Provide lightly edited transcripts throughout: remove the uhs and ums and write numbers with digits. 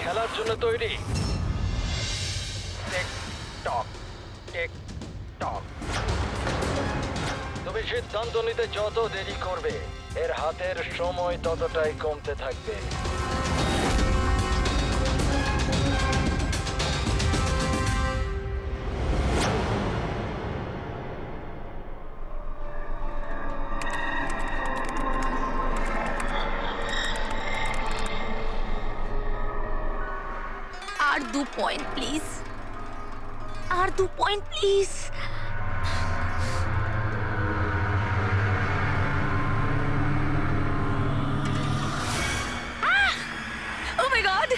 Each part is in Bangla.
খেলার জন্য তৈরি? টিক টক, টিক টক। তুমি সিদ্ধান্ত নিতে যত দেরি করবে, এর হাতের সময় ততটাই কমতে থাকবে। আর 2 পয়েন্ট প্লিজ, আর 2 point please. Oh my god!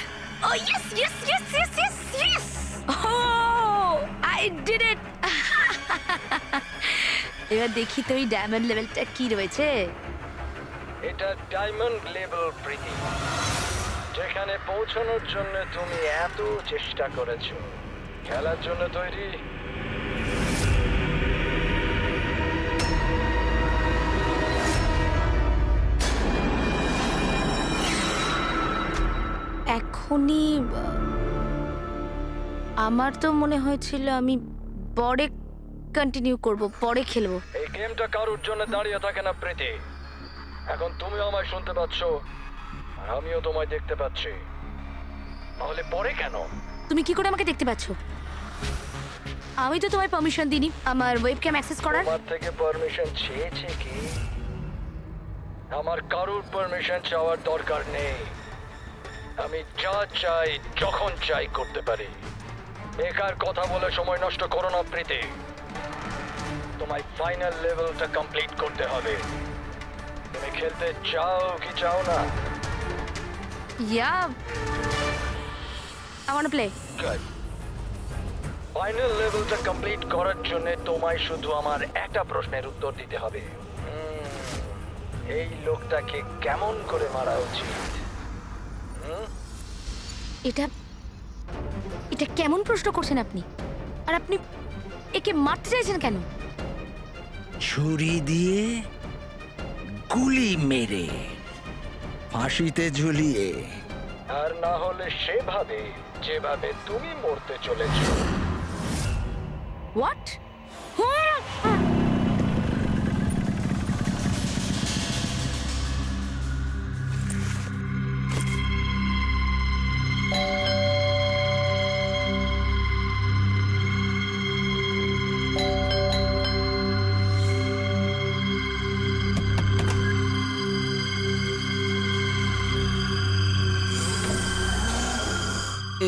Oh yes, yes, yes, yes, yes, yes! Oh, I did it! এবার দেখি তো এই ডায়মন্ড লেভেলটা কি রয়েছে। এটা ডায়মন্ড লেভেল প্রীতি, যেখানে পৌঁছানোর জন্য তুমি এত চেষ্টা করেছো। খেলার জন্য তৈরি? এখনই আমার তো মনে হয়েছিল আমি পরে কন্টিনিউ করব, পরে খেলবো। এই গেমটা কারোর জন্য দাঁড়িয়ে থাকে না প্রীতি। এখন তুমিও আমায় শুনতে পাচ্ছ, আর আমিও তোমায় দেখতে পাচ্ছি। তাহলে পরে কেন? তুমি কি করে আমাকে দেখতে পাচ্ছ? আমি তো তোমায় পারমিশন দিইনি আমার ওয়েবক্যাম অ্যাক্সেস করার। তোমার থেকে পারমিশন চেয়েছে কি? আমার কারোর পারমিশন চাওয়ার দরকার নেই। আমি যা চাই যখন চাই করতে পারি। বেকার কথা বলে সময় নষ্ট করো না প্রীতি। তোমায় ফাইনাল লেভেলটা কমপ্লিট করতে হবে। তুমি খেলতে চাও কি চাও না? ইয়া, I want to play. Good. Final লেভেলটা কমপ্লিট করার জন্য তোমায় শুধু আমার একটা প্রশ্নের উত্তর দিতে হবে। এই লোকটাকে কেমন করে মারা উচিত? এটা এটা কেমন প্রশ্ন করছেন আপনি? আর আপনি একে মারতে চাইছেন কেন? ছুরি দিয়ে, গুলি মেরে, ফাঁসিতে ঝুলিয়ে। আর না হলে সেভাবে যেভাবে তুমি মরতে চলেছো। হোয়াট?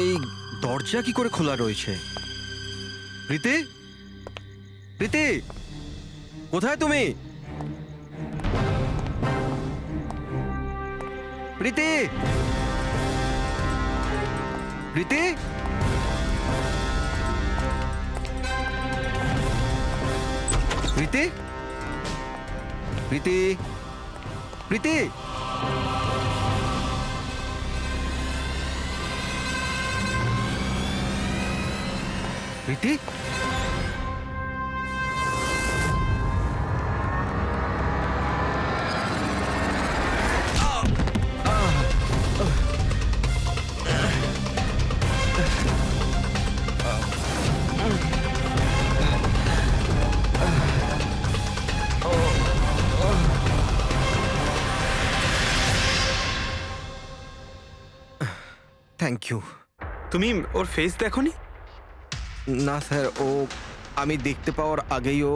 এই দরজা কি করে খোলা রয়েছে? প্রীতি, প্রীতি, কোথায় তুমি? প্রীতি, প্রীতি, প্রীতি, প্রীতি, প্রীতি। প্রীতি, থ্যাংক ইউ। তুমি ওর ফেস দেখোনি? না স্যার, ও আমি দেখতে পাওয়ার আগেই ও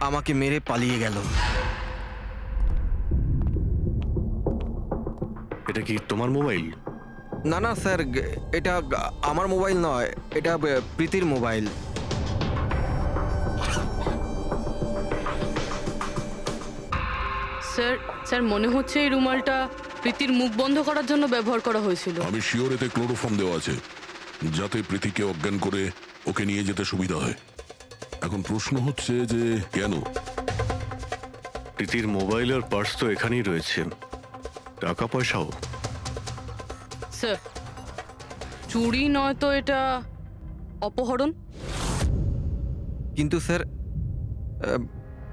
আমাকে মেরে পালিয়ে গেল। এটা কি তোমার মোবাইল? না না স্যার, এটা আমার মোবাইল নয়, এটা প্রীতির মোবাইল। স্যার স্যার মনে হচ্ছে এই রুমালটা প্রীতির মুখ বন্ধ করার জন্য ব্যবহার করা হয়েছিল। আমি শিওর এতে ক্লোরোফর্ম দেওয়া আছে, যাতে প্রীতিকে অজ্ঞান করে ওকে নিয়ে যেতে সুবিধা হয়। এখন প্রশ্ন হচ্ছে যে কেন? প্রীতির মোবাইল আর পার্স তো এখানেই রয়েছে, টাকা পয়সাও। স্যার চুরি নয় তো এটা অপহরণ। কিন্তু স্যার,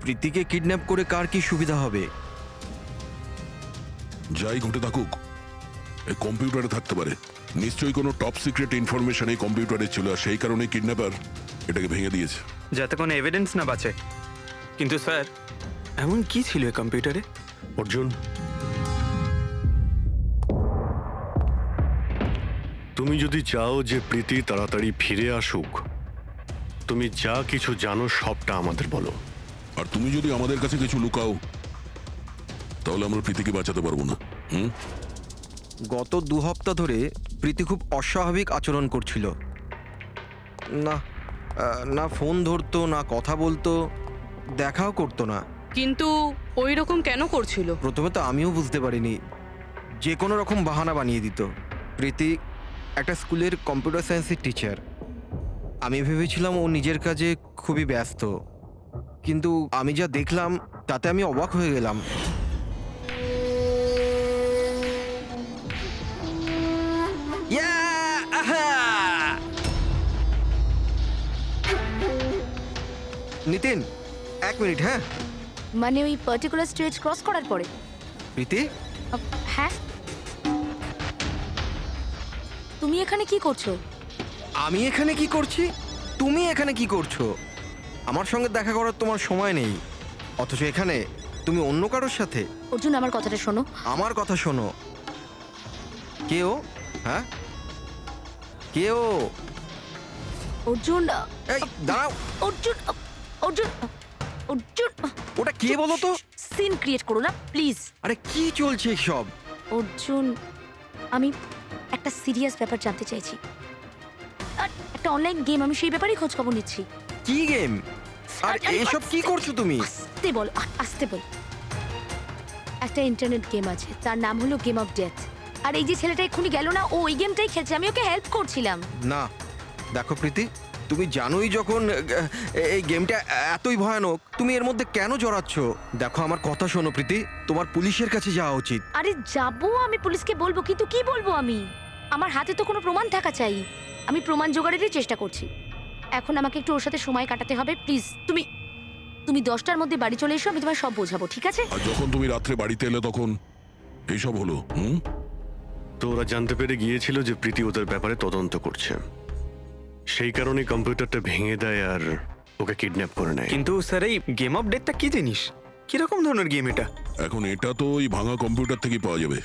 প্রীতিকে কিডন্যাপ করে কার কি সুবিধা হবে? যাই ঘটে থাকুক, এই কম্পিউটারে থাকতে পারে নিশ্চয়ই কোনো টপ সিক্রেট ইনফরমেশন এই কম্পিউটারে ছিল, আর সেই কারণে কিডন্যাপার এটাকে ভেঙে দিয়েছে। যাতে কোনো এভিডেন্স না বাঁচে। কিন্তু স্যার, এমন কি ছিল এই কম্পিউটারে? অর্জুন, তুমি যদি চাও যে প্রীতি তাড়াতাড়ি ফিরে আসুক, তুমি যা কিছু জানো সবটা আমাদের বলো। আর তুমি যদি আমাদের কাছে কিছু লুকাও, তাহলে আমরা প্রীতিকে বাঁচাতে পারবো না। গত 2 সপ্তাহ ধরে প্রীতি খুব অস্বাভাবিক আচরণ করছিল। না না ফোন ধরতো, না কথা বলতো, দেখাও করতো না। কিন্তু ওই রকম কেন করছিল? প্রথমে তো আমিও বুঝতে পারিনি, যে কোনো রকম বাহানা বানিয়ে দিত। প্রীতি একটা স্কুলের কম্পিউটার সায়েন্সের টিচার। আমি ভেবেছিলাম ও নিজের কাজে খুবই ব্যস্ত, কিন্তু আমি যা দেখলাম তাতে আমি অবাক হয়ে গেলাম। নিতিন, 1 মিনিট। হ্যাঁ মানে ওই পার্টিকুলার স্টেজ ক্রস করার পরে? প্রীতি, হ্যাঁ, তুমি এখানে কি করছো? আমি এখানে কি করছি? তুমি এখানে কি করছো? আমার সঙ্গে দেখা করার তোমার সময় নেই, অথচ এখানে তুমি অন্য কারোর সাথে। অর্জুন, আমার কথাটা শোনো। আমার কথা শোনো। কে ও? হ্যাঁ, কে ও? অর্জুন, এই দাঁড়াও। অর্জুন, অর্জুন, অর্জুন, ওটা কে বলো তো? সিন ক্রিয়েট করো না প্লিজ। আরে কি চলছে সব? অর্জুন, আমি একটা সিরিয়াস ব্যাপার জানতে চাইছি। আর একটা অনলাইন গেম, আমি সেই ব্যাপারেই খোঁজ খবর নিচ্ছি। কি গেম? আর আরে, এসব কি করছো তুমি? আস্তে বল, আস্তে বল। একটা ইন্টারনেট গেম আছে, তার নাম হলো গেম অফ ডেথ। আর এই যে ছেলেটা এক্ষুনি গেল না, ও ওই গেমটাই খেলছে, আমি ওকে হেল্প করছিলাম। না দেখো প্রীতি, তুমি জানোই যখন এই গেমটা এতই ভয়ানক, তুমি এর মধ্যে কেন জড়াচ্ছ? দেখো আমার কথা শোনো প্রীতি, তোমার পুলিশের কাছে যাওয়া উচিত। আরে যাবো, আমি পুলিশকে বলবো, কিন্তু কি বলবো আমি? আমার হাতে তো কোনো প্রমাণ থাকা চাই। আমি প্রমাণ জোগাড়েরই চেষ্টা করছি। এখন আমাকে একটু ওর সাথে সময় কাটাতে হবে। প্লিজ তুমি 10টার মধ্যে বাড়ি চলে এসো, আমি তোমায় সব বোঝাবো, ঠিক আছে? আর যখন তুমি রাত্রে বাড়িতে এলে তখন এইসব হলো। তো ওরা জানতে পেরে গিয়েছিল যে প্রীতি ওদের ব্যাপারে তদন্ত করছে, সেই কারণে কম্পিউটারটা ভেঙে দেয় আর ওকে কিডন্যাপ করে নেয়। কিন্তু স্যার, এই গেম অফ ডেথটা কি জিনিস? কিরকম ধরনের গেম এটা? এখন এটা তো ওই ভাঙা কম্পিউটার থেকে পাওয়া যাবে।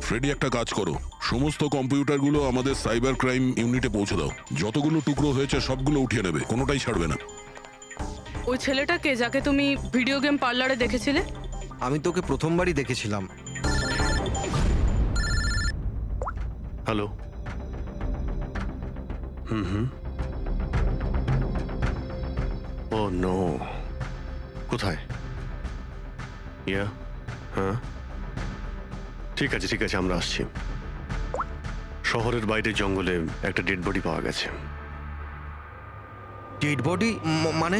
ফ্রেডি, একটা কাজ করো, সমস্ত কম্পিউটারগুলো আমাদের সাইবার ক্রাইম ইউনিটে পৌঁছে দাও। যতগুলো টুকরো হয়েছে সবগুলো উঠিয়ে নেবে, কোনোটাই ছাড়বে না। ওই ছেলেটাকে যাকে তুমি ভিডিও গেম পার্লারে দেখেছিলে? আমি তোকে প্রথমবারই দেখেছিলাম। হ্যালো। ও নো, কোথায়? ইয়া, হ্যাঁ ঠিক আছে, আমরা আসছি। শহরের বাইরে জঙ্গলে একটা ডেড বডি পাওয়া গেছে। ডেড বডি মানে?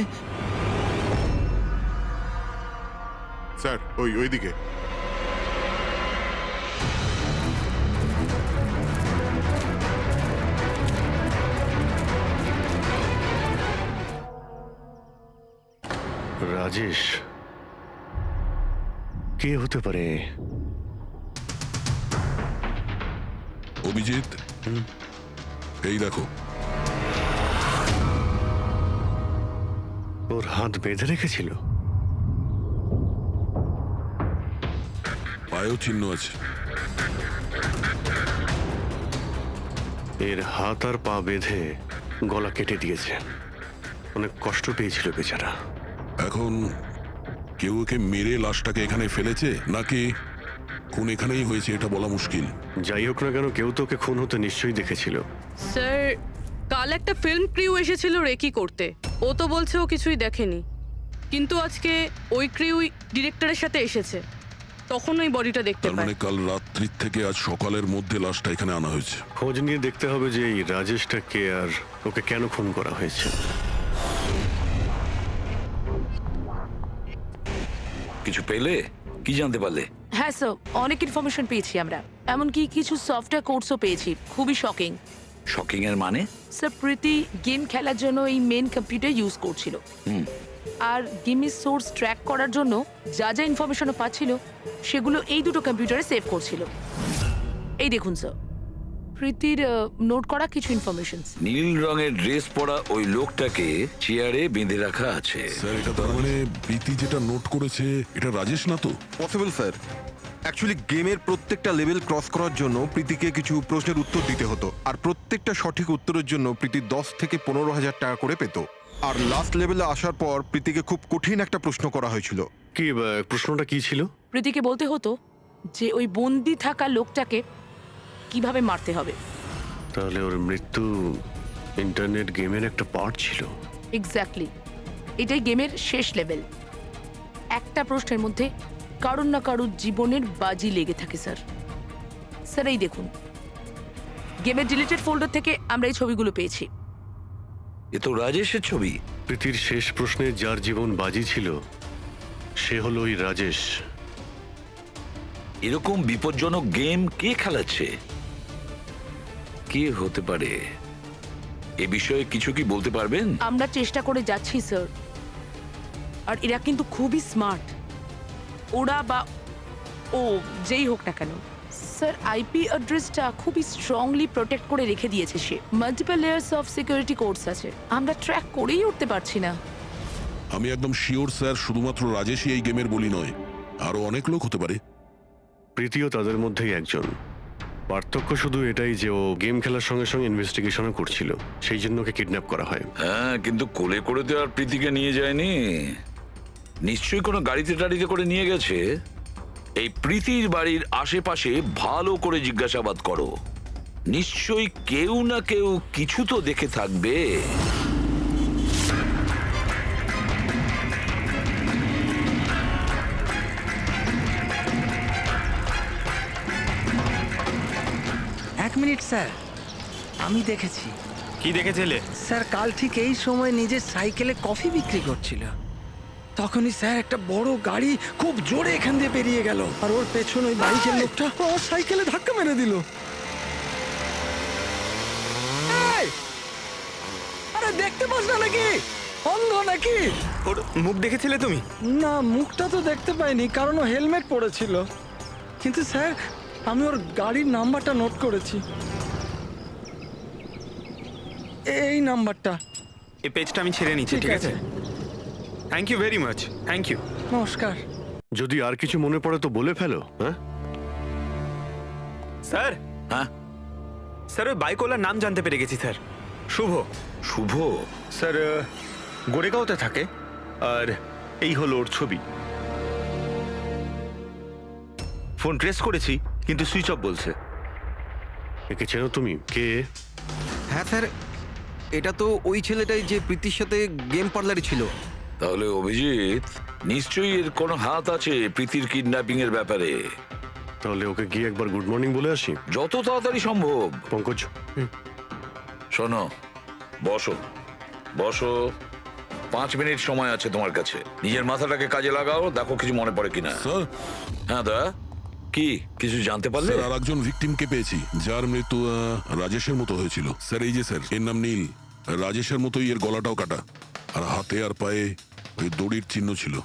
স্যার, ওইদিকে। রাজেশ কে হতে পারে? অভিজিৎ, এই দেখো। ওর হাত বেঁধে রেখেছিল, পায়েও চিহ্ন আছে। এর হাত আর পা বেঁধে গলা কেটে দিয়েছে। অনেক কষ্ট পেয়েছিল বেচারা। এখন কেউ ওকে মেরে লাশটাকে এখানে ফেলেছে, নাকি খুন এখানেই হয়েছে এটা বলা মুশকিল। যাই হোক না কেন, কেউ তোকে খুন হতে নিশ্চয়ই দেখেছিল। স্যার, কাল একটা ফিল্ম ক্রিউ এসেছিল রেকি করতে। ও তো বলছে ও কিছুই দেখেনি, কিন্তু আজকে ওই ক্রিউ ডিরেক্টরের সাথে এসেছে, তখন ওই বডিটা দেখতে তার পায়। মানে কাল রাত্রির থেকে আজ সকালের মধ্যে লাশটা এখানে আনা হয়েছে। খোঁজ নিয়ে দেখতে হবে যে এই রাজেশটা কে আর ওকে কেন খুন করা হয়েছে। কিছু পেলে? কি জানতে পারলে? হ্যাঁ স্যার, অনেক ইনফরমেশন পেয়েছি আমরা, এমনকি কিছু সফটওয়্যার কোর্সও পেয়েছি। খুবই শকিং। শকিং এর মানে? স্যার, প্রীতি গেম খেলার জন্য এই মেন কম্পিউটার ইউজ করছিল, আর গেমের সোর্স ট্র্যাক করার জন্য যা যা ইনফরমেশনও পাচ্ছিল সেগুলো এই দুটো কম্পিউটারে সেভ করছিল। এই দেখুন স্যার, প্রীতির নোট করা কিছু ইনফরমেশন। নীল রঙের ড্রেস পরা ওই লোকটাকে চেয়ারে বেঁধে রাখা আছে। স্যার এটা তার মানে প্রীতি যেটা নোট করেছে এটা রাজেশ না তো? Possible sir. অ্যাকচুয়ালি গেমের প্রত্যেকটা লেভেল ক্রস করার জন্য প্রীতিকে কিছু প্রশ্নের উত্তর দিতে হতো, আর প্রত্যেকটা সঠিক উত্তরের জন্য প্রীতি 10 থেকে 15,000 টাকা করে পেত। আর লাস্ট লেভেলে আসার পর প্রীতিকে খুব কঠিন একটা প্রশ্ন করা হয়েছিল। কি প্রশ্নটা কি ছিল? প্রীতিকে বলতে হতো যে ওই বন্দি থাকা লোকটাকে কিভাবে মারতে হবে। তাহলে ওর মৃত্যু ইন্টারনেট গেমের একটা পার্ট ছিল। এক্স্যাক্টলি, এটাই গেমের শেষ লেভেল। একটা প্রশ্নের মধ্যে কারুর না কারুর জীবনের বাজি লেগে থাকে স্যার। স্যার এই দেখুন, গেমের ডিলিটেড ফোল্ডার থেকে আমরা এই ছবিগুলো পেয়েছি। এ তো রাজেশের ছবি। প্রীতির শেষ প্রশ্নে যার জীবন বাজি ছিল সে হলো ওই রাজেশ। এরকম বিপজ্জনক গেম কে খেলাচ্ছে? কে হতে পারে? এ বিষয়ে কিছু কি বলতে পারবেন? আমরা চেষ্টা করে যাচ্ছি স্যার, আর এরা কিন্তু খুবই স্মার্ট। ওরা বা ও যেই হোক না কেন স্যার, আইপি অ্যাড্রেসটা খুবই স্ট্রংলি প্রোটেক্ট করে রেখে দিয়েছে সে। Multiple layers of security codes আছে, আমরা ট্র্যাক করেই উঠতে পারছি না। আমি একদম শিওর স্যার শুধুমাত্র রাজেশই এই গেমের বলি নয়, আরো অনেক লোক হতে পারে। প্রীতিও তাদের মধ্যেই একজন। পার্থক্য শুধু এটাই যে ও গেম খেলার সঙ্গে সঙ্গে ইনভেস্টিগেশনও করছিল, সেই জন্য ওকে কিডন্যাপ করা হয়। হ্যাঁ, কিন্তু কোলে করে তো আর প্রীতিকে নিয়ে যায়নি। নিশ্চয়ই কোনো গাড়িতে টাড়িতে করে নিয়ে গেছে। এই প্রীতির বাড়ির আশেপাশে ভালো করে জিজ্ঞাসাবাদ করো, নিশ্চয়ই কেউ না কেউ কিছু তো দেখে থাকবে। এক মিনিট স্যার, আমি দেখেছি। কি দেখেছিলে? স্যার কাল ঠিক এই সময় নিজের সাইকেলে কফি বিক্রি করছিল। তখনই স্যার একটা বড় গাড়ি খুব জোরে এখান দিয়ে বেরিয়ে গেল, আর ওর পেছন ওই বাইকের লোকটা ওর সাইকেলে ধাক্কা মেরে দিল। এই! আরে দেখতে পাস না নাকি? অন্ধ নাকি? ওর মুখ দেখেছিলে তুমি? না, মুখটা তো দেখতে পাইনি, কারণ ও হেলমেট পরেছিল। কিন্তু স্যার আমি ওর গাড়ির নাম্বারটা নোট করেছি, এই নাম্বারটা। এই পেজটা আমি ছেড়ে নিচ্ছি, ঠিক আছে? Thank you very much. Thank you. নমস্কার। যদি আর কিছু মনে পড়ে তো বলে ফেলো। হ্যাঁ স্যার। হ্যাঁ স্যার, ওই বাইকওয়ালার নাম জানতে পেরে গেছি স্যার। শুভ। শুভ? স্যার গোরেগাঁওতে থাকে, আর এই হলো ওর ছবি। ফোন ট্রেস করেছি কিন্তু সুইচ অফ বলছে। একে চেনো তুমি? কে? হ্যাঁ স্যার, এটা তো ওই ছেলেটাই যে প্রীতির সাথে গেম পার্লারে ছিল। তাহলে অভিজিৎ নিশ্চয়ই এর কোনো হাত আছে প্রীতির কিডন্যাপিং এর ব্যাপারে। তাহলে ওকে গিয়ে একবার গুড মর্নিং বলে আসি যত তাড়াতাড়ি সম্ভব। পঙ্কজ। শোনো, বসো বসো, 5 মিনিট সময় আছে তোমার কাছে। নিজের মাথাটাকে কাজে লাগাও, দেখো কিছু মনে পড়ে কিনা। স্যার হ্যাঁ দা, কি কিছু জানতে পারলে? স্যার আর একজন ভিকটিমকে পেয়েছি যার মৃত্যু রাজেশের মতো হয়েছিল। স্যার এই যে স্যার, এর নাম নীল। রাজেশের মতোই এর গলাটাও কাটা, আর হাতে আর পায়ে ওই দড়ির চিহ্ন ছিল।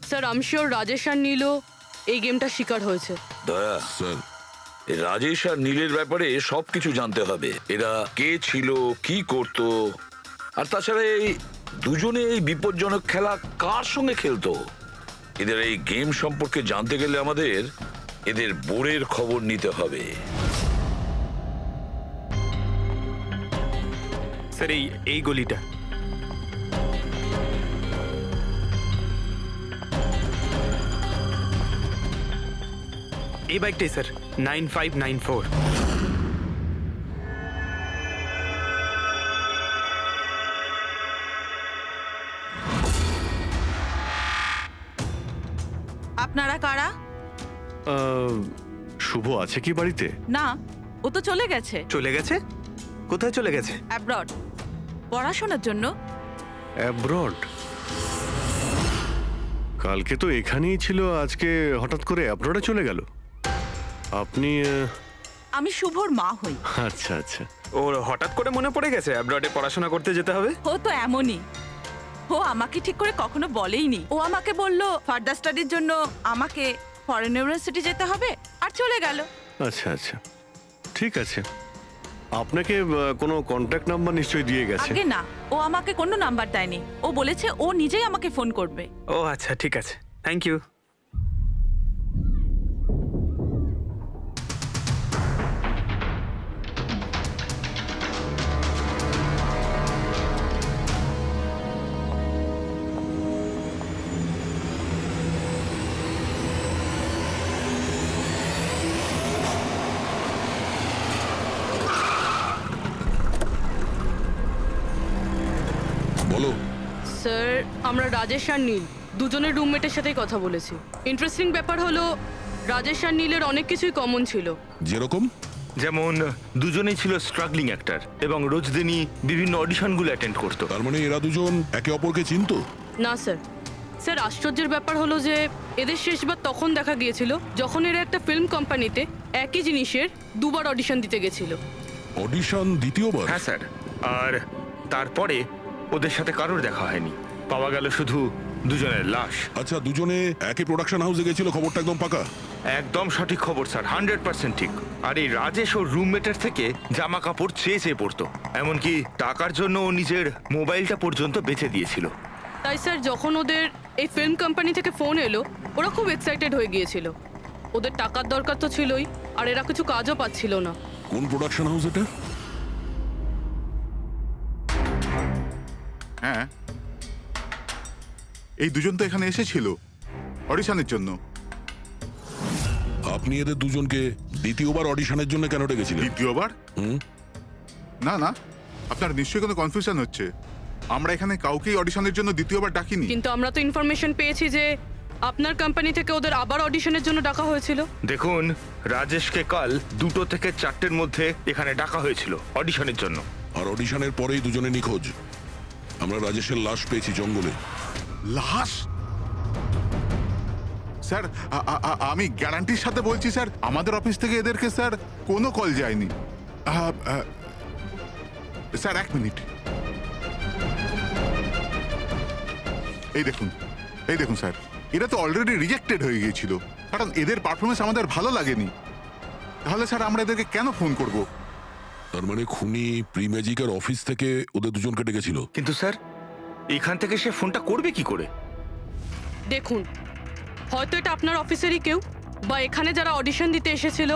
Sir I am sure Rajesh আর নীলও এই গেমটা শিকার হয়েছে। দয়া, স্যার এই রাজেশ আর নীলের ব্যাপারে সবকিছু জানতে হবে। এরা কে ছিল, কি করত, আর তাছাড়া এই দুজনে এই বিপজ্জনক খেলা কার সঙ্গে খেলতো। এদের এই গেম সম্পর্কে জানতে গেলে আমাদের এদের বোর্ডের খবর নিতে হবে। স্যার এই গলিটা। এই বাইকটাই স্যার, 9594। আপনারা কারা? শুভ আছে কি বাড়িতে? না, ও তো চলে গেছে চলে গেছে? কোথায় চলে গেছে? অ্যাব্রড, পড়াশোনার জন্য। অ্যাব্রড? কালকে তো এখানেই ছিল, আজকে হঠাৎ করে অ্যাব্রডে চলে গেল। আপনি আমি শুভর মা হই। আচ্ছা আচ্ছা। ওর হঠাৎ করে মনে পড়ে গেছে অ্যাব্রডে পড়াশোনা করতে যেতে হবে। ও তো এমনই, ও আমাকে ঠিক করে কখনো বলেইনি। ও আমাকে বলল ফার্দার স্টাডির জন্য আমাকে ফরেন ইউনিভার্সিটি যেতে হবে, আর চলে গেল। আচ্ছা আচ্ছা। ঠিক আছে, আপনাকে কোনো কন্ট্যাক্ট নাম্বার নিশ্চয়ই দিয়ে গেছে। আগে না, ও আমাকে কোনো নাম্বার দেয়নি। ও বলেছে ও নিজেই আমাকে ফোন করবে। ও আচ্ছা, ঠিক আছে, থ্যাংক ইউ। বলো। স্যার, আমরা রাজেশ আর নীল দুজনের রুমমেটের সাথেই কথা বলেছি। ইন্টারেস্টিং ব্যাপার হলো রাজেশ আর নীলের অনেক কিছুই কমন ছিল। যেরকম? যেমন দুজনেই ছিল স্ট্রাগলিং অ্যাক্টর এবং রোজ দিনই বিভিন্ন অডিশনগুলো অ্যাটেন্ড করতো। তার মানে এরা দুজন একে অপরকে চিনতো? না স্যার। স্যার, আশ্চর্যের ব্যাপার হলো যে এদের শেষবার তখন দেখা গিয়েছিল যখন এরা একটা ফিল্ম কোম্পানিতে একই জিনিসের দুবার অডিশন দিতে গেছিল। অডিশন দ্বিতীয়বার? হ্যাঁ স্যার, আর তারপরে ওদের সাথে কারোর দেখা হয়নি, পাওয়া গেল শুধু দুজনের লাশ। আচ্ছা, দুজনে একই প্রোডাকশন হাউসে গেছিল, খবরটা একদম পাকা? একদম সঠিক খবর স্যার, 100% ঠিক। আর এই রাজেশ ওর রুমমেটের থেকে জামা কাপড় চেয়ে চেয়ে পড়তো, এমনকি টাকার জন্য ও নিজের মোবাইলটা পর্যন্ত বেচে দিয়েছিল। তাই স্যার, যখন ওদের এই ফিল্ম কোম্পানি থেকে ফোন এলো ওরা খুব এক্সাইটেড হয়ে গিয়েছিল। ওদের টাকার দরকার তো ছিলই, আর এরা কিছু কাজও পাচ্ছিল না। কোন প্রোডাকশন হাউস এটা? হ্যাঁ, এই দুজন তো এখানে এসেছিল অডিশনের জন্য। আপনি এদের দুজনকে দ্বিতীয়বার অডিশনের জন্য কেন ডেকেছিলেন? দ্বিতীয়বার? না না, আপনার নিশ্চয়ই কোনো কনফিউশন হচ্ছে। আমরা এখানে কাউকেই অডিশনের জন্য দ্বিতীয়বার ডাকিনি। কিন্তু আমরা তো ইনফরমেশন পেয়েছি যে আপনার কোম্পানি থেকে ওদের আবার অডিশনের জন্য ডাকা হয়েছিল। দেখুন, রাজেশকে কাল 2টো থেকে 4টের মধ্যে এখানে ডাকা হয়েছিল অডিশনের জন্য। আর অডিশনের পরেই দুজনে নিখোঁজ। আমরা রাজেশের লাশ পেয়েছি জঙ্গলে। লাশ? স্যার, আমি গ্যারান্টির সাথে বলছি স্যার, আমাদের অফিস থেকে এদেরকে স্যার কোনো কল যায়নি। Sir, 1 minute. এই দেখুন স্যার, এরা তো অলরেডি রিজেক্টেড হয়ে গিয়েছিল, কারণ এদের পারফরমেন্স আমাদের ভালো লাগেনি। তাহলে স্যার আমরা এদেরকে কেন ফোন করব? তার মানে খুনি প্রি ম্যাজিকের অফিস থেকে ওদের দুজনকে ডেকেছিল। কিন্তু স্যার, এখান থেকে সে ফোনটা করবে কি করে? দেখুন, হয়তো এটা আপনার অফিসেরই কেউ, বা এখানে যারা অডিশন দিতে এসেছিল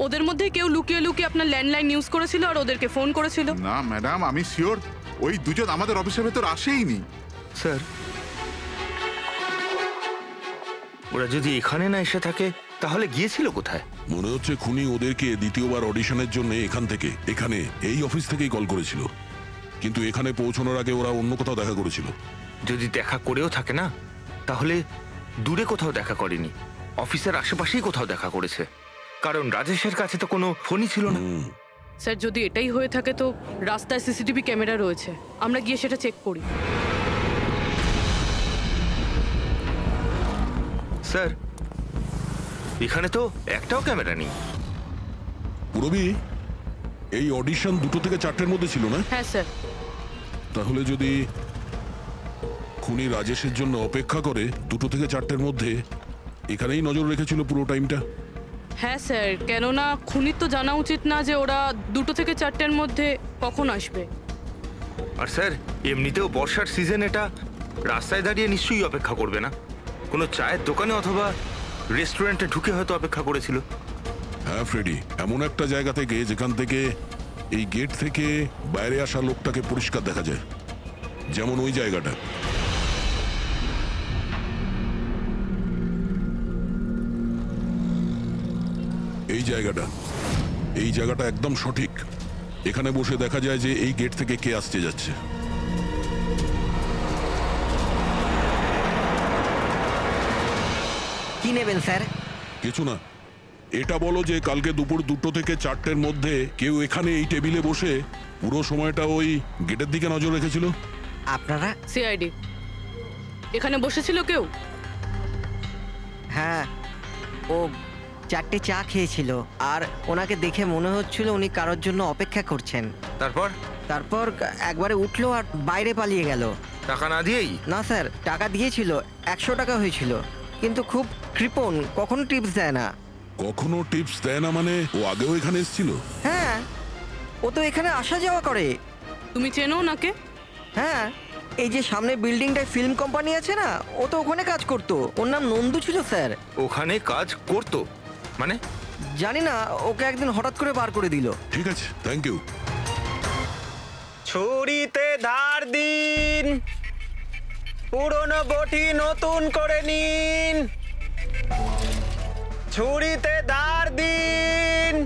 ওদের মধ্যে কেউ লুকিয়ে লুকিয়ে আপনার ল্যান্ডলাইন ইউজ করেছিল আর ওদেরকে ফোন করেছিল। না ম্যাডাম, আমি শিওর ওই দুজন আমাদের অফিসের ভেতর আসেইনি। স্যার, ওরা যদি এখানে না এসে থাকে তাহলে গিয়েছিল কোথায়? মনে হচ্ছে খুনি ওদেরকে দ্বিতীয়বার অডিশনের জন্য এখানে এই অফিস থেকেই কল করেছিল, কিন্তু এখানে পৌঁছানোর আগে ওরা অন্য কোথাও দেখা করেছিল। যদি দেখা করেও থাকে না, তাহলে দূরে কোথাও দেখা করেনি, অফিসের আশেপাশেই কোথাও দেখা করেছে, কারণ রাজেশের কাছে তো কোনো ফোনই ছিল না। স্যার, যদি এটাই হয়ে থাকে তো রাস্তায় সিসিটিভি ক্যামেরা রয়েছে, আমরা গিয়ে সেটা চেক করি। স্যার, এখানে তো একটাও ক্যামেরা নেই। পুরবি, এই অডিশন 2টো থেকে 4টের মধ্যে ছিল না? হ্যাঁ স্যার। তাহলে যদি খুনি রাজেশের জন্য অপেক্ষা করে 2টো থেকে 4টের মধ্যে, এখানেই নজর রেখেছিল পুরো টাইমটা। হ্যাঁ স্যার, কেননা খুনির তো জানা উচিত না যে ওরা 2টো থেকে 4টের মধ্যে কখন আসবে। আর স্যার, এমনিতেও বর্ষার সিজন, এটা রাস্তায় দাঁড়িয়ে নিশ্চয়ই অপেক্ষা করবে না, কোনো চায়ের দোকানে অথবা রেস্টুরেন্টে ঢুকে হয়তো অপেক্ষা করেছিল। হ্যাঁ ফ্রেডি, এমন একটা জায়গা থেকে যেখান থেকে এই গেট থেকে বাইরে আসা লোকটাকে পরিষ্কার দেখা যায়, যেমন ওই জায়গাটা। এই জায়গাটা একদম সঠিক। এখানে বসে দেখা যায় যে এই গেট থেকে কে আসতে যাচ্ছে। কি নেবেন স্যার? কিছু না, এটা বলো যে কালকে দুপুর 2টো থেকে 4টের মধ্যে কেউ এখানে এই টেবিলে বসে পুরো সময়টা ওই গেটের দিকে নজর রেখেছিল? আপনারা? সিআইডি। এখানে বসেছিল কেউ? হ্যাঁ, ও 4টে চা খেয়েছিল, আর ওনাকে দেখে মনে হচ্ছিল উনি কারোর জন্য অপেক্ষা করছেন। তারপর একবারে উঠলো আর বাইরে পালিয়ে গেল। টাকা না দিয়েই? না স্যার, টাকা দিয়েছিল, 100 টাকা হয়েছিল, কিন্তু খুব কৃপণ, কখনো টিপস দেয় না। কখনো টিপস দেয় না মানে ও আগেও এখানে এসেছিল? হ্যাঁ, ও তো এখানে আসা যাওয়া করে। তুমি চেনো ওনাকে? হ্যাঁ, এই যে সামনে বিল্ডিংটায় ফিল্ম কোম্পানি আছে না, ও তো ওখানে কাজ করতো। ওর নাম নন্দু ছিল স্যার। ওখানে কাজ করতো মানে? জানি না, ওকে একদিন হঠাৎ করে বার করে দিল। ঠিক আছে, থ্যাংক ইউ। ছুরিতে ধার দিন, পুরনো বটি নতুন করে নিন। ছুরিতে ধার দিন।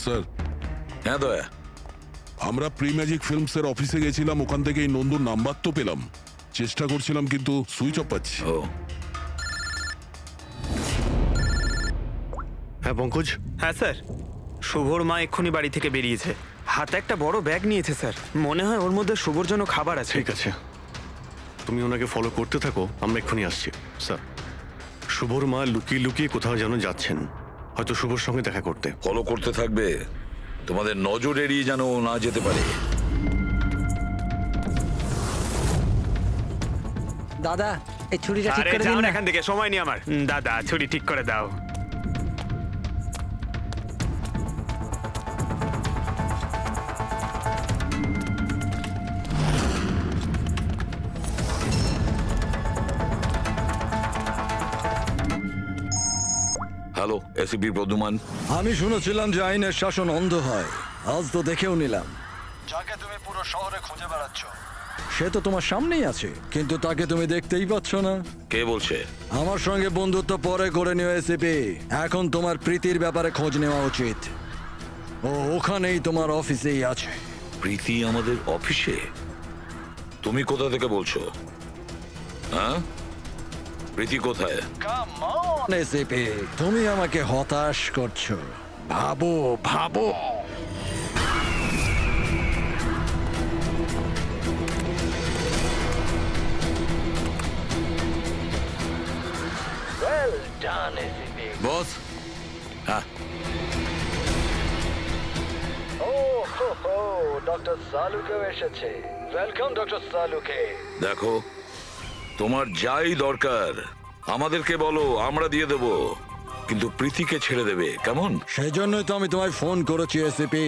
স্যার, হ্যাঁ দয়া, আমরা প্রি ম্যাজিক ফিল্মসের অফিসে গেছিলাম, ওখান থেকে এই নন্দুর নাম্বার তো পেলাম। চেষ্টা করছিলাম কিন্তু সুইচ অফ পাচ্ছি। ও হ্যাঁ পঙ্কজ, হ্যাঁ স্যার, শুভর মা এক্ষুনি বাড়ি থেকে বেরিয়েছে। হাতে একটা বড় ব্যাগ নিয়েছে স্যার, মনে হয় ওর মধ্যে শুভর জন্য খাবার আছে। ঠিক আছে, তুমি ওনাকে ফলো করতে থাকো, আমরা এক্ষুনি আসছি। স্যার, শুভর মা লুকিয়ে লুকিয়ে কোথাও যেন যাচ্ছেন, হয়তো শুভর সঙ্গে দেখা করতে। ফলো করতে থাকবে, তোমাদের নজর এড়িয়ে যেন ও না যেতে পারে। দাদা, এই ছুরিটা ঠিক আরে করে যাও দিন না না। এখান থেকে, সময় নেই আমার। দাদা, ছুরি ঠিক করে দাও। Hello, ACP Pradyuman. আমি শুনেছিলাম যে আইনের শাসন অন্ধ হয়, আজ তো দেখেও নিলাম। যাকে তুমি পুরো শহরে খুঁজে বেড়াচ্ছ সে তো তোমার সামনেই আছে, কিন্তু তাকে তুমি দেখতেই পাচ্ছ না। কে বলছে? আমার সঙ্গে বন্ধুত্ব পরে করে নিও এসিপি, এখন তোমার প্রীতির ব্যাপারে খোঁজ নেওয়া উচিত। ও ওখানেই তোমার অফিসেই আছে। প্রীতি আমাদের অফিসে? তুমি কোথা থেকে বলছো? হ্যাঁ, প্রীতি কোথায়? এসিপি, তুমি আমাকে হতাশ করছো। ভাবো ভাবো। বস। হ্যাঁ, ডক্টর সালুকেও এসেছে। ওয়েলকাম ডক্টর সালুকে। দেখো, তোমার যাই দরকার আমাদেরকে বলো, আমরা দিয়ে দেব, কিন্তু প্রীতিকে ছেড়ে দেবে, কেমন? সেই জন্যই তো আমি তোমায় ফোন করেছি এসিপি।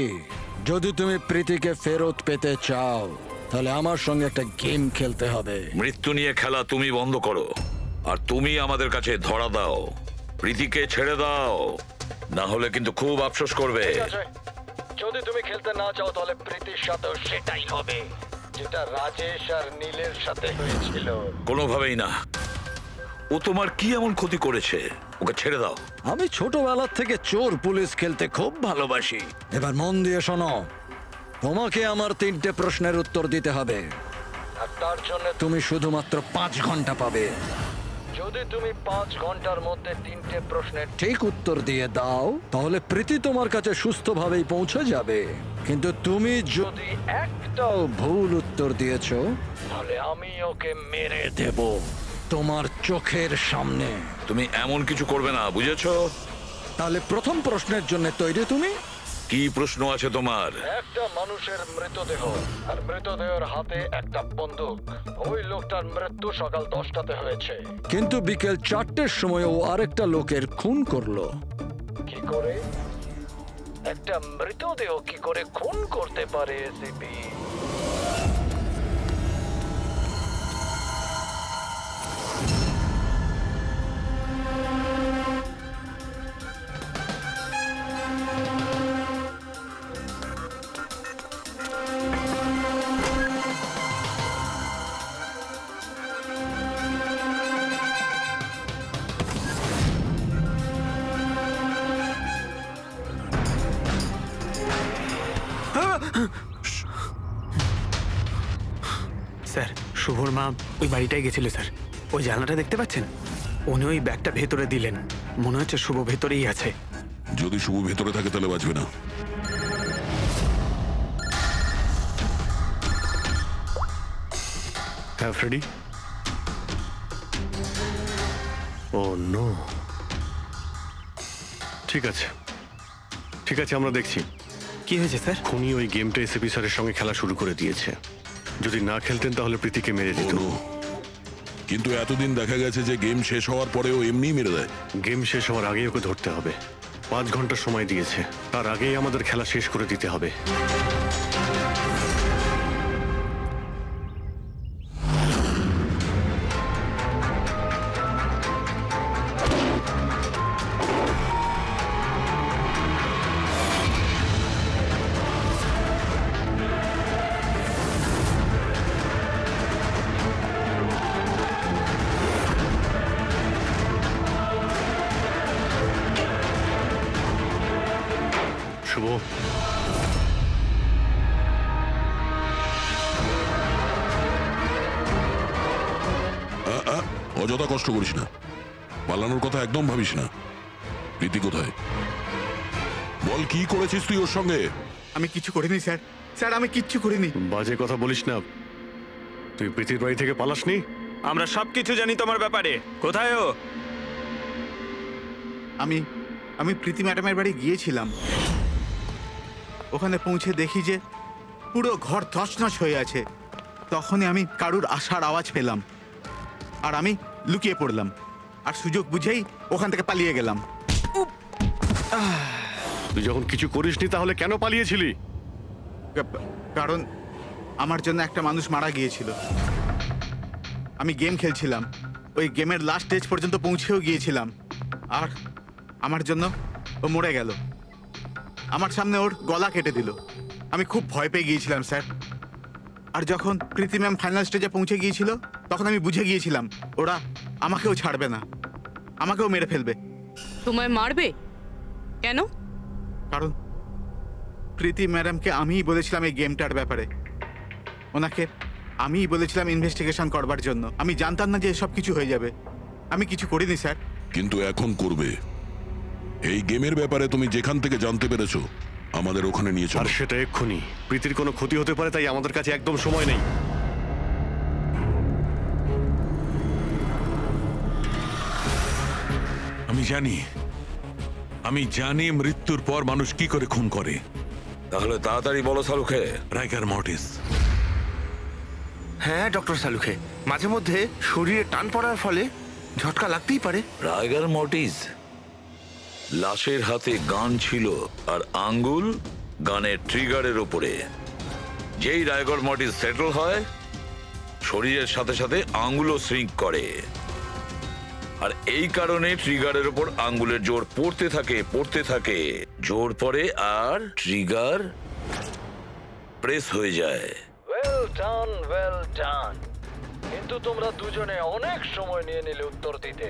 যদি তুমি প্রীতিকে ফেরত পেতে চাও তাহলে আমার সঙ্গে একটা গেম খেলতে হবে। মৃত্যু নিয়ে খেলা তুমি বন্ধ করো, আর তুমি আমাদের কাছে ধরা দাও। প্রীতিকে ছেড়ে দাও, না হলে কিন্তু খুব আফসোস করবে। যদি তুমি খেলতে না চাও তাহলে প্রীতির সাথেও সেটাই হবে, যেটা রাজেশ আর নীলের সাথে হয়েছিল। কোনোভাবেই না। ও তোমার কি এমন ক্ষতি করেছে? ওকে ছেড়ে দাও। আমি ছোটবেলার থেকে চোর পুলিশ খেলতে খুব ভালোবাসি। এবার মন দিয়ে শোনো, তোমাকে আমার 3টে প্রশ্নের উত্তর দিতে হবে, আর তার জন্য তুমি শুধুমাত্র 5 ঘন্টা পাবে। যদি তুমি 5 ঘন্টার মধ্যে 3টে প্রশ্নের ঠিক উত্তর দিয়ে দাও তাহলে প্রীতি তোমার কাছে সুস্থভাবেই পৌঁছে যাবে, কিন্তু তুমি যদি একটাও ভুল উত্তর দিয়েছো তাহলে আমি ওকে মেরে দেব তোমার চোখের সামনে। তুমি এমন কিছু করবে না, বুঝেছো? তাহলে প্রথম প্রশ্নের জন্য তৈরি তুমি? কি প্রশ্ন আছে তোমার? একটা মানুষের মৃতদেহ, আর মৃতদেহের হাতে একটা বন্দুক। ওই লোকটার মৃত্যু সকাল 10টাতে হয়েছে, কিন্তু বিকেল 4টের সময় ও আরেকটা লোকের খুন করলো। কি করে? একটা মৃতদেহ কি করে খুন করতে পারে এসিপি? স্যার, শুভর মা ওই বাড়িটায় গেছিল স্যার। ওই জানলাটা দেখতে পাচ্ছেন? উনি ওই ব্যাগটা ভেতরে দিলেন, মনে হচ্ছে শুভ ভেতরেই আছে। যদি শুভ ভেতরে থাকে তাহলে বাঁচবে না। হ্যাঁ ফ্রেডি। ও নো। ঠিক আছে ঠিক আছে, আমরা দেখছি। কি হয়েছে স্যার? খুনি ওই গেমটা এসএপি স্যারের সঙ্গে খেলা শুরু করে দিয়েছে। যদি না খেলতেন তাহলে প্রীতিকে মেরে দিত। ও no! কিন্তু এতদিন দেখা গেছে যে গেম শেষ হওয়ার পরেও এমনি মেরে দেয়। গেম শেষ হওয়ার আগেই ওকে ধরতে হবে। 5 ঘন্টা সময় দিয়েছে, তার আগেই আমাদের খেলা শেষ করে দিতে হবে। শুভ, অযথা কষ্ট করিস না, পালানোর কথা একদম ভাবিস না। প্রীতি কোথায়? বল, কি করেছিস তুই ওর সঙ্গে? আমি কিছু করিনি স্যার, স্যার আমি কিচ্ছু করিনি। বাজে কথা বলিস না। তুই প্রীতির বাড়ি থেকে পালাসনি? আমরা সবকিছু জানি তোমার ব্যাপারে। কোথায় ও? আমি প্রীতি ম্যাডামের বাড়ি গিয়েছিলাম। ওখানে পৌঁছে দেখি যে পুরো ঘর তছনছ হয়ে আছে। তখনই আমি কারুর আসার আওয়াজ পেলাম, আর আমি লুকিয়ে পড়লাম, আর সুযোগ বুঝেই ওখান থেকে পালিয়ে গেলাম। তুই যখন কিছু করিসনি তাহলে কেন পালিয়েছিলি? কারণ আমার জন্য একটা মানুষ মারা গিয়েছিল। আমি গেম খেলছিলাম, ওই গেমের লাস্ট স্টেজ পর্যন্ত পৌঁছেও গিয়েছিলাম, আর আমার জন্য ও মরে গেল। আমার সামনে ওর গলা কেটে দিল। আমি খুব ভয় পেয়ে গিয়েছিলাম স্যার। আর যখন প্রীতি ম্যাম ফাইনাল স্টেজে পৌঁছে গিয়েছিল তখন আমি বুঝে গিয়েছিলাম ওরা আমাকেও ছাড়বে না, আমাকেও মেরে ফেলবে। তোমায় মারবে কেন? কারণ প্রীতি ম্যাডামকে আমিই বলেছিলাম এই গেমটার ব্যাপারে। ওনাকে আমিই বলেছিলাম ইনভেস্টিগেশন করবার জন্য। আমি জানতাম না যে এসব কিছু হয়ে যাবে। আমি কিছু করিনি স্যার। কিন্তু এখন করবে। এই গেমের ব্যাপারে তুমি যেখান থেকে জানতে পেরেছো আমাদের ওখানে নিয়ে আর চলো। সেটা এক্ষুনি। প্রীতির কোনো ক্ষতি হতে পারে, তাই আমাদের কাছে একদম সময় নেই। আমি জানি মৃত্যুর পর মানুষ কি করে খুন করে। তাহলে তাড়াতাড়ি বলো সালুখে। রাইগার মর্টিস। হ্যাঁ ডক্টর সালুখে, মাঝে মধ্যে শরীরে টান পড়ার ফলে ঝটকা লাগতেই পারে। রাইগার মর্টিস। লাশের হাতে গান ছিল আর আঙ্গুল গানের ট্রিগারের ওপরে। যেই রাইগার মর্টিস সেটল হয় শরীরের সাথে সাথে আঙ্গুলও শ্রিঙ্ক করে, আর এই কারণে ট্রিগারের ওপর আঙ্গুলের জোর পড়তে থাকে, জোর পড়ে আর ট্রিগার প্রেস হয়ে যায়। Well done. কিন্তু তোমরা দুজনে অনেক সময় নিয়ে নিলে উত্তর দিতে।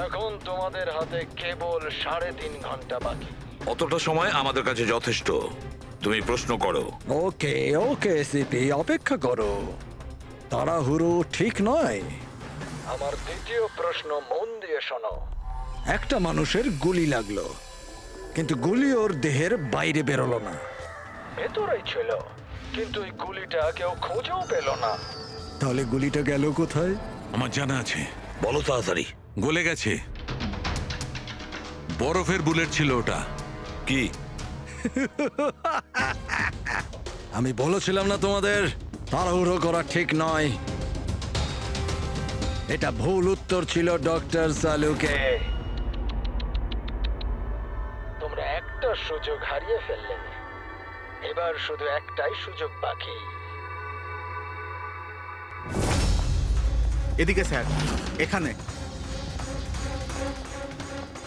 এখন তোমাদের হাতে কেবল 3.5 ঘন্টা বাকি। অতটা সময় আমাদের কাছে যথেষ্ট। তুমি প্রশ্ন করো। ওকে ওকে সিপি, অপেক্ষা করো, তাড়াহুড়ো ঠিক নয়। আমার দ্বিতীয় প্রশ্ন মন দিয়ে শোনো। একটা মানুষের গুলি লাগলো, কিন্তু গুলি ওর দেহের বাইরে বেরোলো না। ভেতরেই ছিল, কিন্তু এই গুলিটা কেউ খুঁজেও পেল না। তাহলে গুলিটা গেল কোথায়? আমার জানা আছে। বলো তাড়াতাড়ি। গলে গেছে। বরফের বুলেট ছিল ওটা। কি? আমি বলেছিলাম না তোমাদের তাড়াহুড়ো করা ঠিক নয়। এটা ভুল উত্তর ছিল ডক্টর সালুকে। তোমরা একটা সুযোগ হারিয়ে ফেললে। এবার শুধু একটাই সুযোগ বাকি। এদিকে স্যার, এখানে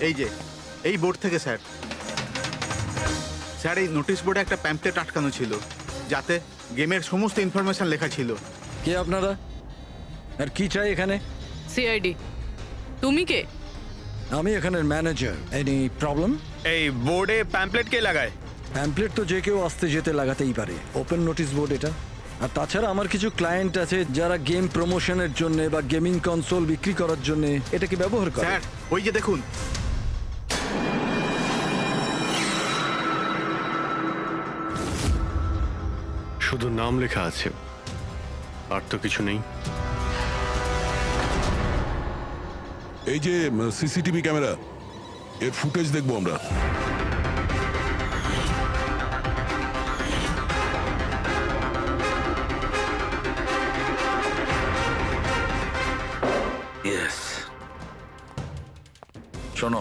এই যে এই বোর্ড থেকে স্যার। স্যার এই নোটিশ বোর্ডে একটা প্যাম্পলেট আটকানো ছিল, যাতে গেমের সমস্ত ইনফরমেশন লেখা ছিল। কে আপনারা আর কি চাই এখানে? সিআইডি। তুমি কে? আমি এখানের ম্যানেজার। Any problem? এই বোর্ডে প্যাম্পলেট কে লাগায়? প্যাম্পলেট তো যে কেউ আসতে যেতে লাগাতেই পারে। ওপেন নোটিশ বোর্ড এটা। আর তাছাড়া আমার কিছু ক্লায়েন্ট আছে যারা গেম প্রমোশনের জন্য বা গেমিং কনসোল বিক্রি করার জন্য এটাকে ব্যবহার করে। স্যার ওই যে দেখুন, শুধু নাম লেখা আছে, আর তো কিছু নেই। এই যে সিসিটিভি ক্যামেরা, এর ফুটেজ দেখবো আমরা। ইয়েস, শোনো,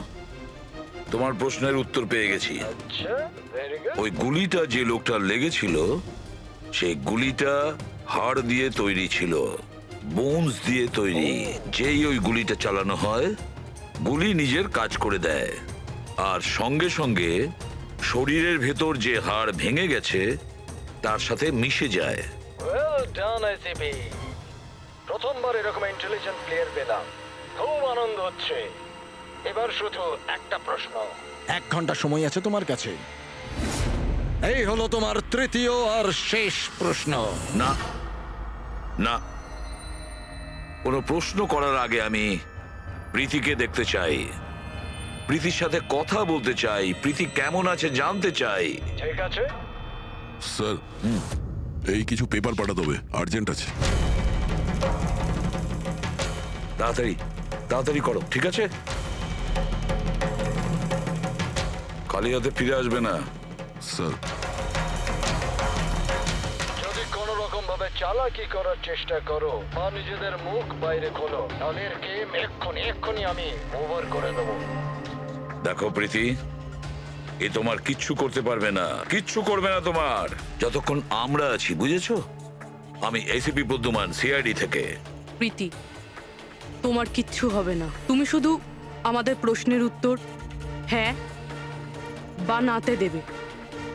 তোমার প্রশ্নের উত্তর পেয়ে গেছি। আচ্ছা, ভেরি গুড। ওই গুলিটা যে লোকটার লেগেছিল, সেই গুলিটা হাড় দিয়ে তৈরি ছিল, বোনস দিয়ে তৈরি। যেই ওই গুলিটা চালানো হয়, গুলি নিজের কাজ করে দেয়, আর সঙ্গে সঙ্গে শরীরের ভেতর যে হাড় ভেঙে গেছে তার সাথে মিশে যায়। ওয়েল ডান আইসিপি, প্রথমবার এরকম ইন্টেলিজেন্ট প্লেয়ার পেলাম, খুব আনন্দ হচ্ছে। এবার শুধু একটা প্রশ্ন। 1 ঘন্টা সময় আছে তোমার কাছে। এই হলো তোমার তৃতীয় আর শেষ প্রশ্ন। না না, কোনো প্রশ্ন করার আগে আমি প্রীতিকে দেখতে চাই, প্রীতির সাথে কথা বলতে চাই, প্রীতি কেমন আছে জানতে চাই। ঠিক আছে, স্যার, এই কিছু পেপার পাঠাতে হবে, আর্জেন্ট আছে। তাড়াতাড়ি তাড়াতাড়ি করো, ঠিক আছে? খালি হাতে ফিরে আসবে না। স্যার, যদি কোনো রকম ভাবে চালাকি করার চেষ্টা করো বা নিজেদের মুখ বাইরে খোলো, তাহলে এর গেম এক্ষুনি আমি ওভার করে দেবো। দেখো প্রীতি, এ তোমার কিচ্ছু করতে পারবে না, কিচ্ছু করবে না তোমার, যতক্ষণ আমরা আছি, বুঝেছো? আমি এসিপি প্রদ্যুমান, সিআইডি থেকে। প্রীতি, তোমার কিচ্ছু হবে না। তুমি শুধু আমাদের প্রশ্নের উত্তর হ্যাঁ বা নাতে দেবে,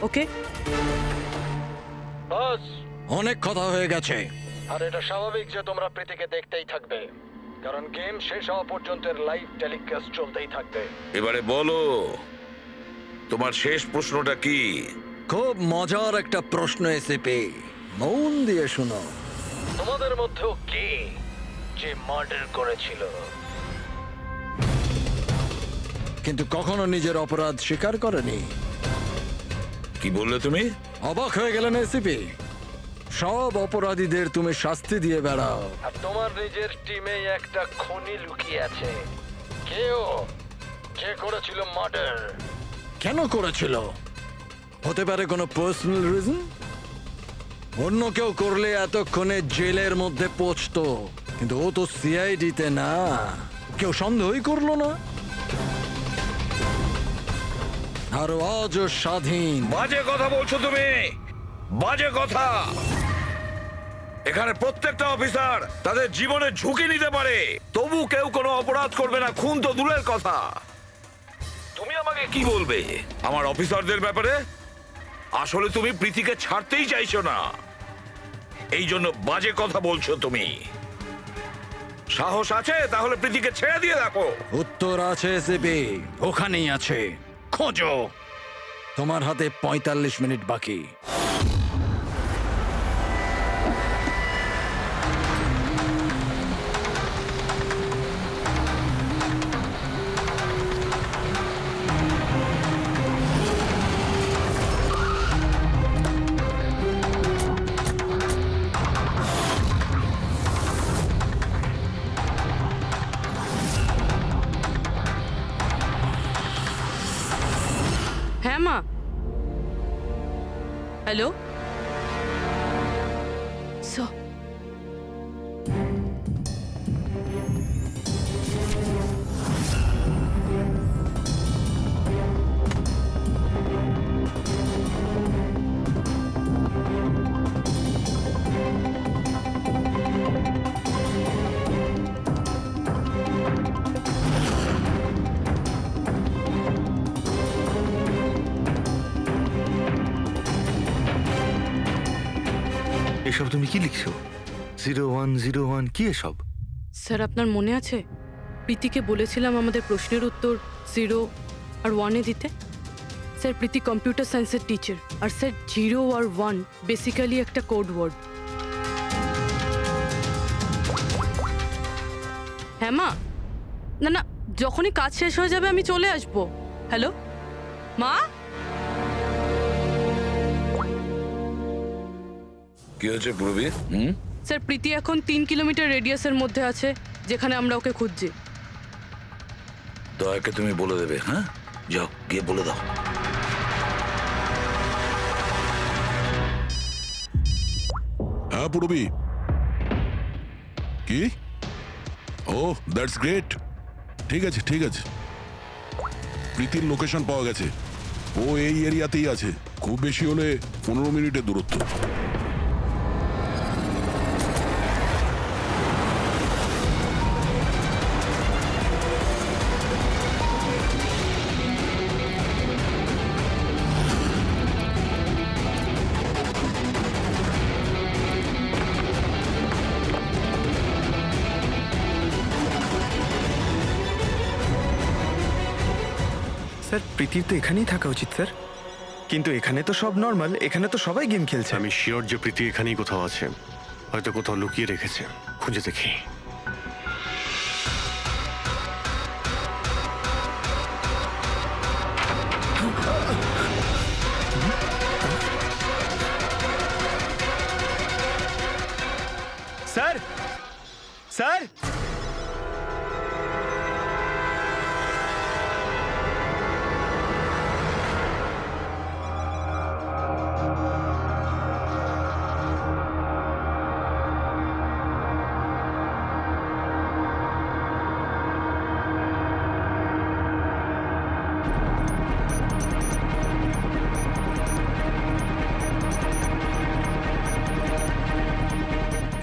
ওকে? বাস, অনেক কথা হয়ে গেছে। আর এটা স্বাভাবিক যে তোমরা প্রীতিকে দেখতেই থাকবে, কারণ গেম শেষ হওয়া পর্যন্ত লাইভ টেলিকাস্ট চলতেই থাকবে। এবারে বলো, তোমার শেষ প্রশ্নটা কি? খুব মজার একটা প্রশ্ন এসেপি, মন দিয়ে শোনো। তোমাদের মধ্যেও কে যে মার্ডার করেছিল কিন্তু কখনো নিজের অপরাধ স্বীকার করেনি? কি বললে তুমি? অবাক হয়ে গেলেন এসিপি? সব অপরাধীদের তুমি শাস্তি দিয়ে বেড়াও, আর তোমার নিজের টিমে একটা খুনি লুকিয়ে আছে। কেউ যে করেছিল মার্ডার? কেন করেছিল? হতে পারে কোনো পার্সোনাল রিজন। অন্য কেউ করলে এতক্ষণে জেলের মধ্যে পৌঁছতো, কিন্তু ও তো সিআইডিতে না, কেউ সন্দেহই করলো না। আর আজও স্বাধীন। বাজে কথা বলছো তুমি, বাজে কথা। এখানে প্রত্যেকটা অফিসার তাদের জীবনের ঝুঁকি নিতে পারে, তবু কেউ কোনো অপরাধ করবে না, খুন তো দূরের কথা। তুমি আমাকে কি বলবে আমার অফিসারদের ব্যাপারে? আসলে তুমি প্রীতিকে ছাড়তেই চাইছো না, এই জন্য বাজে কথা বলছো তুমি। সাহস আছে তাহলে প্রীতিকে ছেড়ে দিয়ে রাখো। উত্তর আছে এসিপি, ওখানেই আছে, খোঁজো। তোমার হাতে 45 মিনিট বাকি। হ্যাঁ মা, হ্যালো। এসব তুমি কি লিখছো? 0101 কি এসব? স্যার, আপনার মনে আছে প্রীতিকে বলেছিলাম আমাদের প্রশ্নের উত্তর 0 আর 1-এ দিতে? স্যার, প্রীতি কম্পিউটার সায়েন্সের টিচার, আর স্যার 0 আর 1 বেসিক্যালি একটা কোড ওয়ার্ড। হ্যাঁ মা, না না, যখনই কাজ শেষ হয়ে যাবে আমি চলে আসবো। হ্যালো মা। কি হয়েছে পূর্বী? স্যার, প্রীতি এখন 3 কিলোমিটার রেডিয়াসের মধ্যে আছে, যেখানে আমরা ওকে খুঁজছি। দয়াকে তুমি বলে দেবে। হ্যাঁ, যাও গিয়ে বলে দাও। হ্যাঁ পূরবী, কি? ও দ্যাটস গ্রেট। ঠিক আছে ঠিক আছে, প্রীতির লোকেশন পাওয়া গেছে। ও এই এরিয়াতেই আছে, খুব বেশি হলে 15 মিনিটের দূরত্ব। স্যার, প্রীতির তো এখানেই থাকা উচিত স্যার, কিন্তু এখানে তো সব নর্মাল, এখানে তো সবাই গেম খেলছে। আমি শিওর যে প্রীতি এখানেই কোথাও আছে, হয়তো কোথাও লুকিয়ে রেখেছে। খুঁজে দেখি। স্যার, স্যার,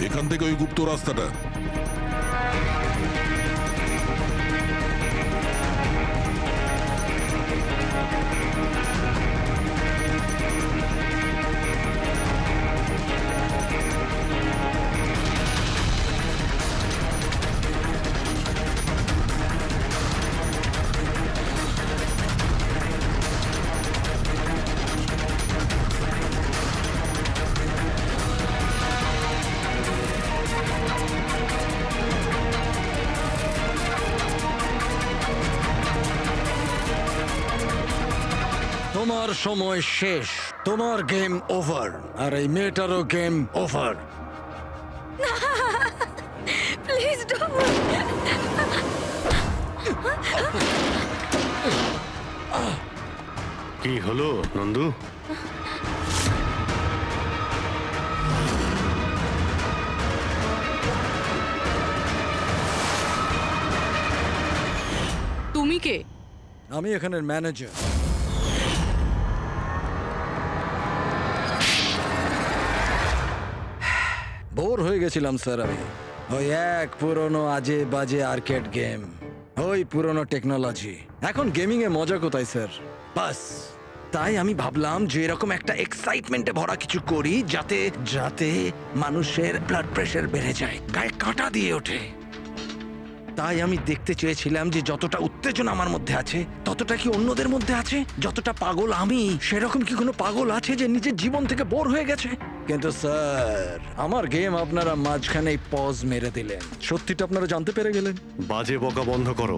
এখান থেকে ওই গুপ্ত রাস্তাটা। তোমার সময় শেষ, তোমার গেম ওভার, আর এই মেয়েটারও গেম ওভার। Please don't. কি হলো নন্দু? তুমি কে? আমি এখানের ম্যানেজার। বোর হয়ে গেছিলাম স্যার আমি। ওই এক পুরনো আজে বাজে আর্কেড গেম, ওই পুরনো টেকনোলজি। এখন গেমিং এ মজা কোথায় স্যার? বাস তাই আমি ভাবলাম যে এরকম একটা এক্সাইটমেন্টে ভরা কিছু করি, যাতে যাতে মানুষের ব্লাড প্রেশার বেড়ে যায়, গায়ে কাঁটা দিয়ে ওঠে। তাই আমি দেখতে চেয়েছিলাম যে যতটা উত্তেজনা আমার মধ্যে আছে, ততটা কি অন্যদের মধ্যে আছে? যতটা পাগল আমি, সেরকম কি কোনো পাগল আছে যে নিজের জীবন থেকে বোর হয়ে গেছে? কিন্তু স্যার, আমার গেম আপনারা মাঝখানে পজ মেরে দিলেন। সত্যিটা আপনারা জানতে পেরে গেলেন। বাজে বকা বন্ধ করো।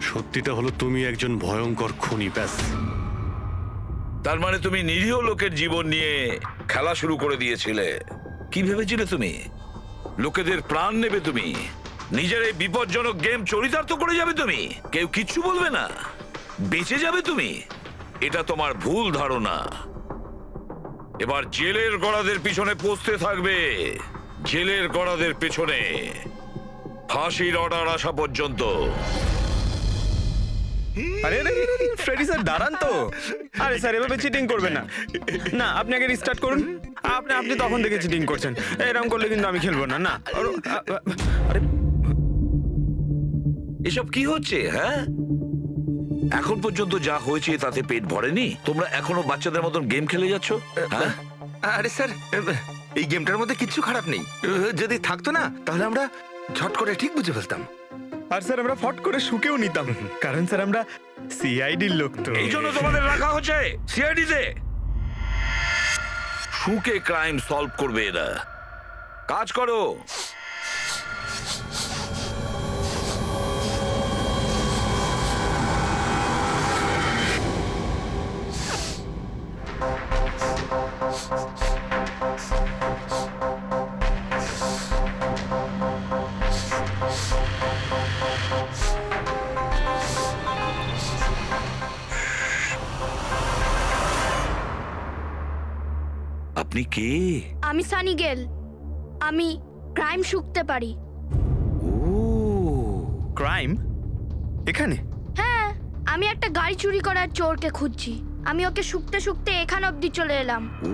সত্যিটা হলো তুমি একজন ভয়ঙ্কর খুনি, ব্যাস। তার মানে তুমি নিরীহ লোকের জীবন নিয়ে খেলা শুরু করে দিয়েছিলে। কি ভেবেছিলে তুমি লোকেদের প্রাণ নেবে? তুমি নিজের এই বিপজ্জনক গেম চরিতার্থ করে যাবে? তুমি কেউ কিচ্ছু বলবে না, বেঁচে যাবে তুমি? এটা তোমার ভুল ধারণা। এবার জেলের গড়াদের পিছনে পৌঁছতে থাকবে, জেলের গড়াদের পেছনে, ফাঁসির অর্ডার আসা পর্যন্ত। আরে ফ্রেডি স্যার, দাঁড়ান তো। আরে স্যার, এভাবে চিটিং করবেন না। না, আপনি আগে রিস্টার্ট করুন। আপনি তখন থেকে চিটিং করছেন, এরকম করলে কিন্তু আমি খেলবো না। না, আরে এসব কি হচ্ছে? হ্যাঁ, এখন পর্যন্ত যা হয়েছে তাতে পেট ভরেনি? তোমরা এখনো বাচ্চাদের মতন গেম খেলে যাচ্ছ? হ্যাঁ, আরে স্যার, এই গেমটার মধ্যে কিচ্ছু খারাপ নেই। যদি থাকতো না, তাহলে আমরা ঝট করে ঠিক বুঝে ফেলতাম। আর স্যার, আমরা ফট করে শুকেও নিতাম, কারণ স্যার আমরা সিআইডির লোক। তো এই জন্য তোমাদের রাখা হচ্ছে সিআইডি তে। শুকে ক্রাইম সলভ করবে এরা। কাজ করো। আপনি কে? আমি সানি গেল। আমি ক্রাইম শুকতে পারি। ও, ক্রাইম এখানে? হ্যাঁ, আমি একটা গাড়ি চুরি করার চোরকে খুঁজছি। আমি ওকে শুকতে শুকতে এখান অবধি চলে এলাম। ও,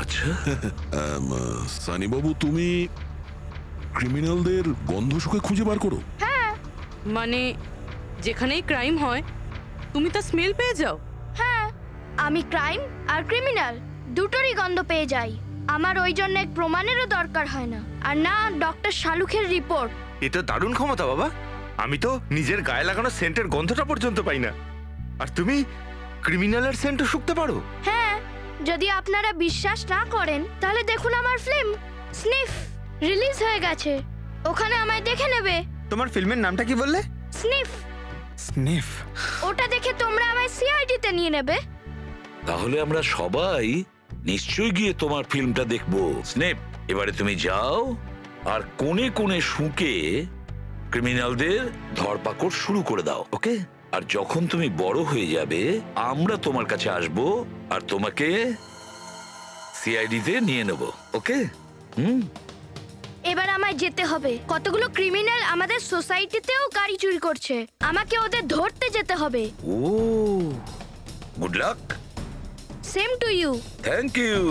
আচ্ছা। সানি বাবু, তুমি ক্রিমিনালদের গন্ধ শুকে খুঁজে বার করো? হ্যাঁ মানে যেখানেই ক্রাইম হয় তুমি তা স্মেল পেয়ে যাও? হ্যাঁ, আমি ক্রাইম আর ক্রিমিনাল দুটোরই গন্ধ পেয়ে যাই। আমার ওই জন্য এক প্রমাণেরও দরকার হয় না, আর না ডক্টর শালুখের রিপোর্ট। এটা দারুণ ক্ষমতা বাবা। আমি তো নিজের গায়ে লাগানো সেন্টের গন্ধটা পর্যন্ত পাই না, আর তুমি ক্রিমিনালের সেন্টও শুকতে পারো? হ্যাঁ, যদি আপনারা বিশ্বাস না করেন তাহলে দেখুন আমার ফিল্ম স্নিফ রিলিজ হয়ে গেছে, ওখানে আমায় দেখে নেবে। তোমার ফিল্মের নামটা কি বললে? স্নিফ। স্নিফ? ওটা দেখে তোমরা আমায় সিআইডিতে নিয়ে নেবে। তাহলে আমরা সবাই নিশ্চয়ই গিয়ে তোমার ফিল্মটা দেখবো। স্নেপ, এবারে তুমি যাও আর কোণে কোণে শুকে ক্রিমিনালদের ধরপাকড় শুরু করে দাও, ওকে? আর যখন তুমি বড় হয়ে যাবে আমরা তোমার কাছে আসব আর তোমাকে সিআইডিতে নিয়ে নেব, ওকে? এবার আমায় যেতে হবে। কতগুলো ক্রিমিনাল আমাদের সোসাইটিতেও গাড়ি চুরি করছে, আমাকে ওদের ধরতে যেতে হবে। ও, good luck. Same to you. Thank you.